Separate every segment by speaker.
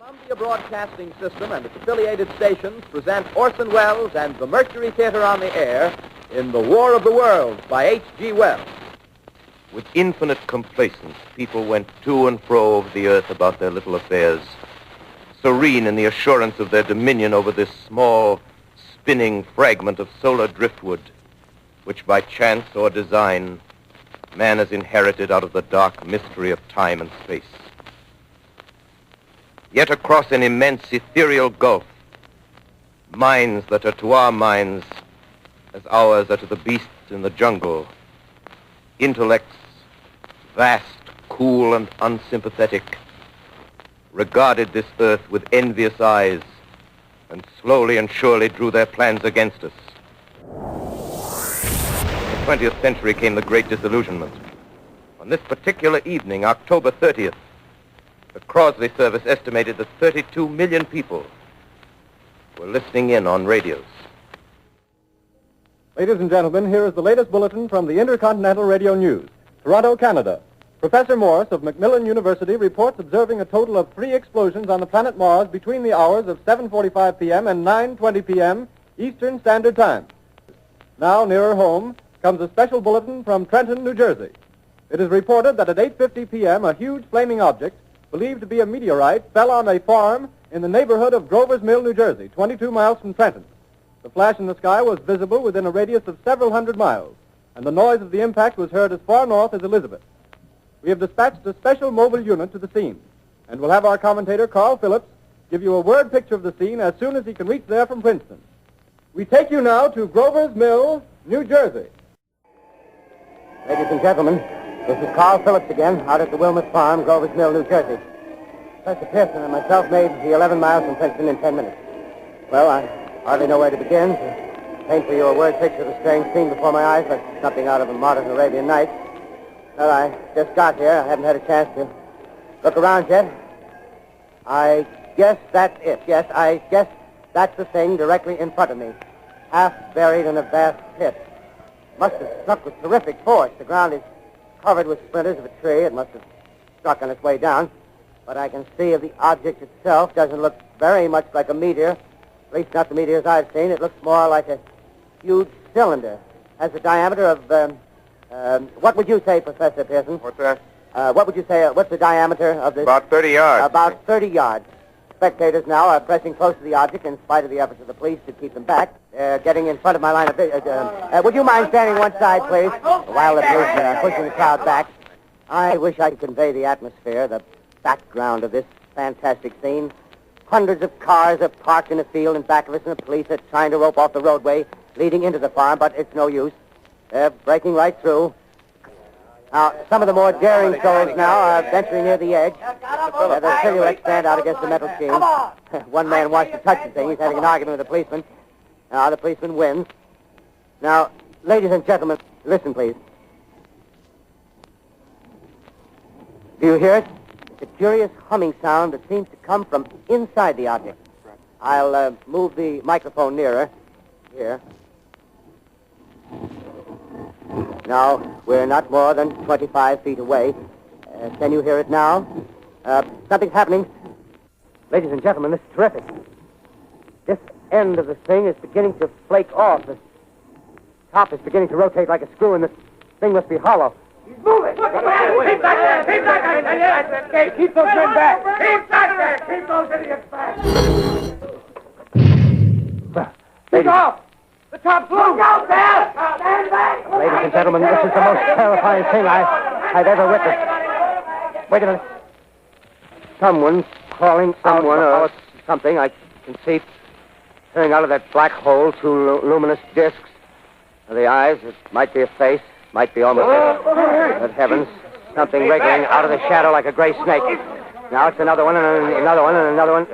Speaker 1: Columbia Broadcasting System and its affiliated stations present Orson Welles and the Mercury Theater on the Air in The War of the Worlds by H.G. Wells.
Speaker 2: With infinite complacence, people went to and fro over the earth about their little affairs, serene in the assurance of their dominion over this small, spinning fragment of solar driftwood, which by chance or design, man has inherited out of the dark mystery of time and space. Yet across an immense ethereal gulf, minds that are to our minds as ours are to the beasts in the jungle, intellects, vast, cool, and unsympathetic, regarded this earth with envious eyes and slowly and surely drew their plans against us. In the 20th century came the Great Disillusionment. On this particular evening, October 30th, the Crosley service estimated that 32 million people were listening in on radios.
Speaker 3: Ladies and gentlemen, here is the latest bulletin from the Intercontinental Radio News. Toronto, Canada. Professor Morse of Macmillan University reports observing a total of 3 explosions on the planet Mars between the hours of 7:45 p.m. and 9:20 p.m. Eastern Standard Time. Now, nearer home, comes a special bulletin from Trenton, New Jersey. It is reported that at 8:50 p.m. a huge flaming object, believed to be a meteorite, fell on a farm in the neighborhood of Grover's Mill, New Jersey, 22 miles from Trenton. The flash in the sky was visible within a radius of several hundred miles, and the noise of the impact was heard as far north as Elizabeth. We have dispatched a special mobile unit to the scene, and we'll have our commentator, Carl Phillips, give you a word picture of the scene as soon as he can reach there from Princeton. We take you now to Grover's Mill, New Jersey.
Speaker 4: Ladies and gentlemen, this is Carl Phillips again, out at the Wilmot Farm, Grover's Mill, New Jersey. Professor Pearson and myself made the 11 miles from Princeton in 10 minutes. Well, I hardly know where to begin. To paint for you a word picture of the strange scene before my eyes, like something out of a modern Arabian Nights. Well, I just got here. I haven't had a chance to look around yet. I guess that's it. Yes, I guess that's the thing directly in front of me, half buried in a vast pit. Must have struck with terrific force. The ground is covered with splinters of a tree. It must have struck on its way down. But I can see if the object itself doesn't look very much like a meteor, at least not the meteors I've seen. It looks more like a huge cylinder. Has a diameter of, what would you say, Professor Pearson?
Speaker 2: What's that?
Speaker 4: What would you say, what's the diameter of this?
Speaker 2: About 30 yards.
Speaker 4: About 30 yards. Spectators now are pressing close to the object in spite of the efforts of the police to keep them back. Getting in front of my line of vision. Would you mind standing one side, please, while the police are pushing the crowd back? I wish I could convey the atmosphere, the background of this fantastic scene. Hundreds of cars are parked in a field in back of us, and the police are trying to rope off the roadway leading into the farm, but it's no use. They're breaking right through. Now, some of the more daring souls now are venturing near the edge. Their silhouettes stand out against the metal sheen. One man wants to touch the thing. He's having an argument with the policeman. Now, the policeman wins. Now, ladies and gentlemen, listen, please. Do you hear it? It's a curious humming sound that seems to come from inside the object. I'll move the microphone nearer. Here. Now, we're not more than 25 feet away. Can you hear it now? Something's happening. Ladies and gentlemen, this is terrific. This end of the thing is beginning to flake off. The top is beginning to rotate like a screw, and this thing must be hollow.
Speaker 5: He's moving! Keep back there! Keep back there! Keep those men back! Keep back there! Keep those idiots back! Take off! The top's loose! Look out there! Stand back!
Speaker 4: Ladies and gentlemen, this is the most terrifying thing I've ever witnessed. Wait a minute. Someone's crawling out or something. I can see coming out of that black hole 2 luminous discs. The eyes, it might be a face, might be almost... Good heavens, something wriggling out of the shadow like a gray snake. Now it's another one, and another one, and another one.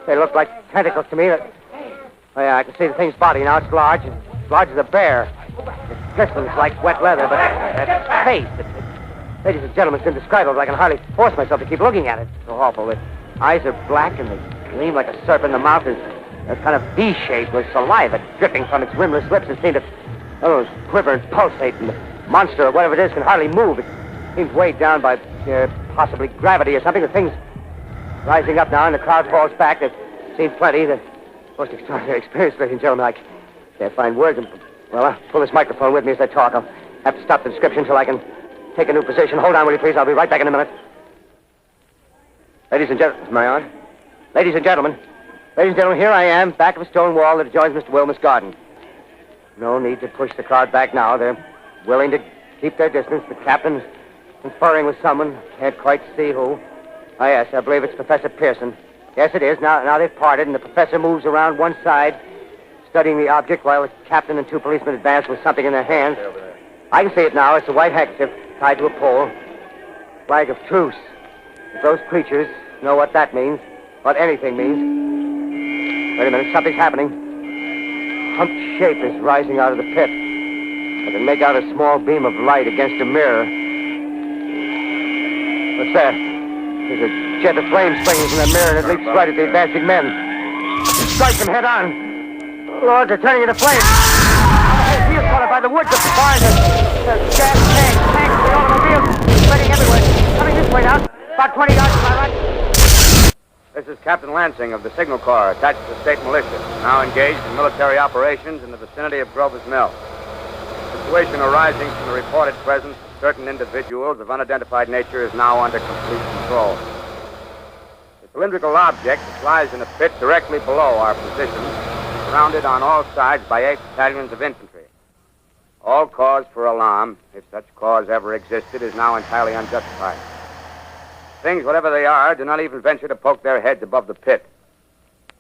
Speaker 4: They look like tentacles to me. Oh, yeah, I can see the thing's body. Now it's large as a bear. It glistens like wet leather, but that face, ladies and gentlemen, it's indescribable. I can hardly force myself to keep looking at it. It's so awful. The eyes are black, and they gleam like a serpent. The mouth is a kind of V-shape with saliva dripping from its rimless lips. It seems to quiver and pulsate, and the monster, or whatever it is, can hardly move. It seems weighed down by possibly gravity or something. The thing's rising up now, and the crowd falls back. They've seen plenty. The most extraordinary experience, ladies and gentlemen. I can't find words. Well, I'll pull this microphone with me as I talk. I'll have to stop the description until I can take a new position. Hold on, will you please? I'll be right back in a minute. Ladies and gentlemen, am I on? Ladies and gentlemen, here I am, back of a stone wall that adjoins Mr. Wilmot's garden. No need to push the crowd back now. They're willing to keep their distance. The captain's conferring with someone. Can't quite see who. Oh, yes, I believe it's Professor Pearson. Yes, it is. Now they've parted, and the professor moves around one side, studying the object, while the captain and two policemen advance with something in their hands. I can see it now. It's a white handkerchief tied to a pole. Flag of truce. If those creatures know what that means, what anything means. Wait a minute, something's happening. A humped shape is rising out of the pit. I can make out a small beam of light against a mirror. What's that? There's a jet of flame springing from the mirror, and it leaps right at the advancing men. It strikes them head on. Lord, they're turning into flames. He is caught up by the woods, the barns, the gas tanks, the automobiles, spreading everywhere. Coming this way now, about 20 yards to my right.
Speaker 6: This is Captain Lansing of the Signal Corps, attached to the state militia, now engaged in military operations in the vicinity of Grover's Mill. The situation arising from the reported presence of certain individuals of unidentified nature is now under complete control. The cylindrical object lies in a pit directly below our position, surrounded on all sides by 8 battalions of infantry. All cause for alarm, if such cause ever existed, is now entirely unjustified. Things, whatever they are, do not even venture to poke their heads above the pit.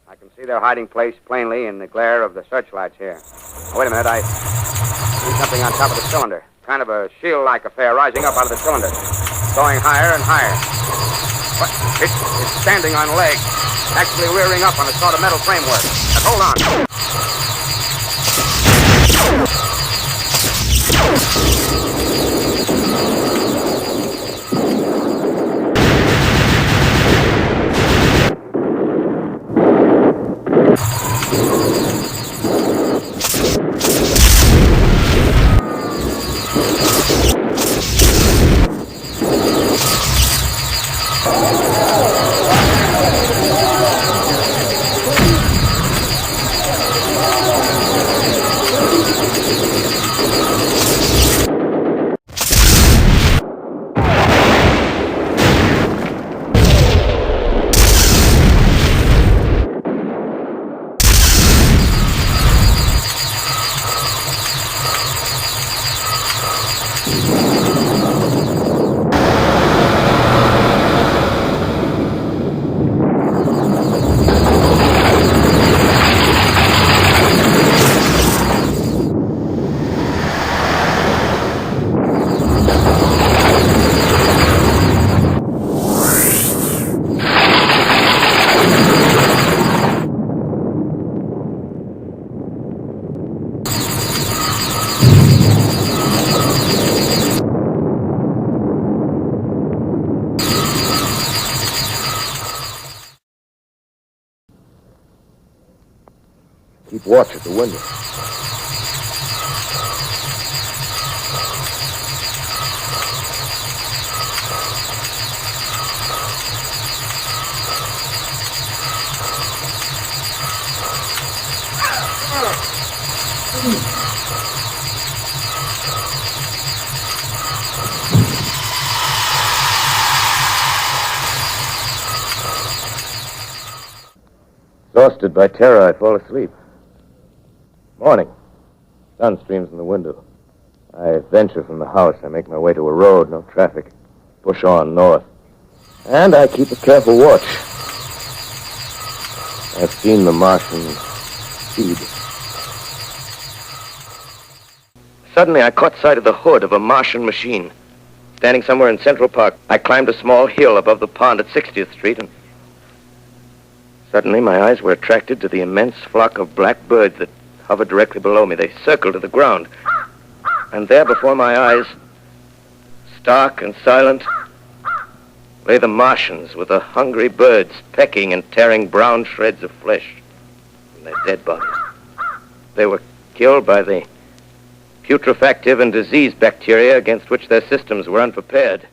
Speaker 6: I can see their hiding place plainly in the glare of the searchlights here. Oh, wait a minute, I see something on top of the cylinder. Kind of a shield-like affair rising up out of the cylinder. Going higher and higher. What? It's standing on legs. Actually rearing up on a sort of metal framework. Now, hold on.
Speaker 2: Keep watch at the window. Exhausted by terror, I fall asleep. Morning. Sun streams in the window. I venture from the house. I make my way to a road, no traffic. Push on north. And I keep a careful watch. I've seen the Martian speed. Suddenly, I caught sight of the hood of a Martian machine. Standing somewhere in Central Park, I climbed a small hill above the pond at 60th Street, and suddenly my eyes were attracted to the immense flock of black birds that hovered directly below me. They circled to the ground. And there before my eyes, stark and silent, lay the Martians with the hungry birds pecking and tearing brown shreds of flesh from their dead bodies. They were killed by the putrefactive and disease bacteria against which their systems were unprepared.